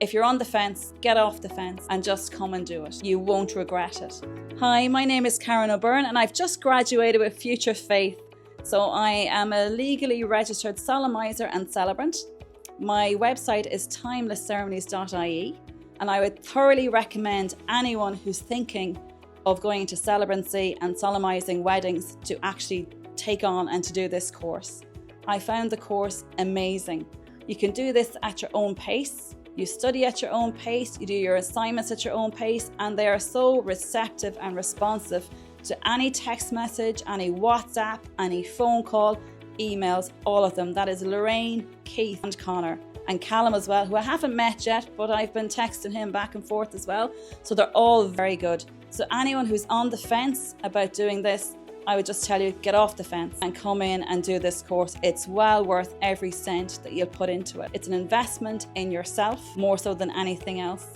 if you're on the fence, get off the fence and just come and do it. You won't regret it. Hi, my name is Karen O'Byrne and I've just graduated with Future Faith. So I am a legally registered solemnizer and celebrant. My website is timelessceremonies.ie, and I would thoroughly recommend anyone who's thinking of going into celebrancy and solemnizing weddings to actually take on and to do this course. I found the course amazing. You can do this at your own pace. You study at your own pace, you do your assignments at your own pace, and they are so receptive and responsive to any text message, any WhatsApp, any phone call, emails, all of them. That is Lorraine, Keith and Connor, and Callum as well, who I haven't met yet, but I've been texting him back and forth as well. So they're all very good. So anyone who's on the fence about doing this, I would just tell you, get off the fence and come in and do this course. It's well worth every cent that you'll put into it. It's an investment in yourself, more so than anything else.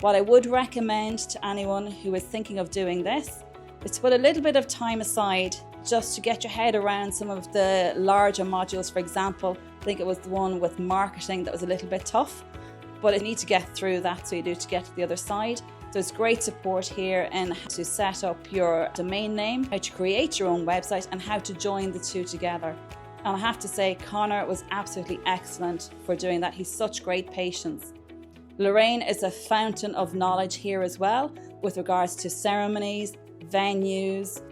What I would recommend to anyone who is thinking of doing this is to put a little bit of time aside just to get your head around some of the larger modules. For example, I think it was the one with marketing that was a little bit tough, but you need to get through that, so you do, to get to the other side. There's great support here in how to set up your domain name, how to create your own website, and how to join the two together. And I have to say, Connor was absolutely excellent for doing that. He's such great patience. Lorraine is a fountain of knowledge here as well, with regards to ceremonies, venues,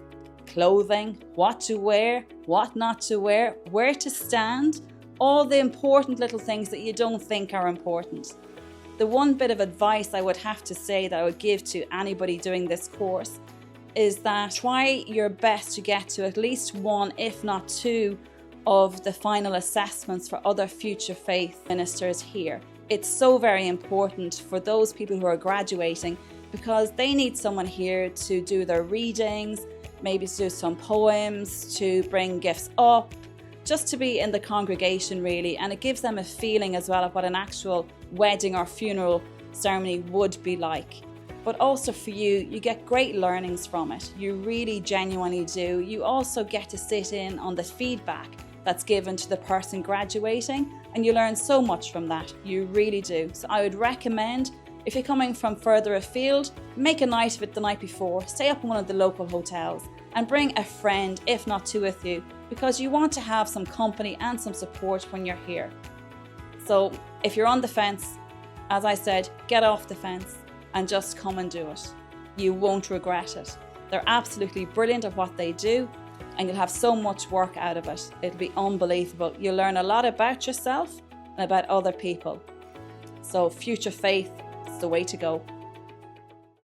clothing, what to wear, what not to wear, where to stand, all the important little things that you don't think are important. The one bit of advice I would have to say that I would give to anybody doing this course is that try your best to get to at least one, if not two, of the final assessments for other Future Faith ministers here. It's so very important for those people who are graduating, because they need someone here to do their readings, maybe to do some poems, to bring gifts up, just to be in the congregation really. And it gives them a feeling as well of what an actual wedding or funeral ceremony would be like. But also for you, you get great learnings from it. You really genuinely do. You also get to sit in on the feedback that's given to the person graduating, and you learn so much from that. You really do. So I would recommend, if you're coming from further afield, make a night of it the night before. Stay up in one of the local hotels and bring a friend, if not two, with you, because you want to have some company and some support when you're here. So if you're on the fence, as I said, get off the fence and just come and do it. You won't regret it. They're absolutely brilliant at what they do, and you'll have so much work out of it. It'll be unbelievable. You'll learn a lot about yourself and about other people. So Future Faith is the way to go.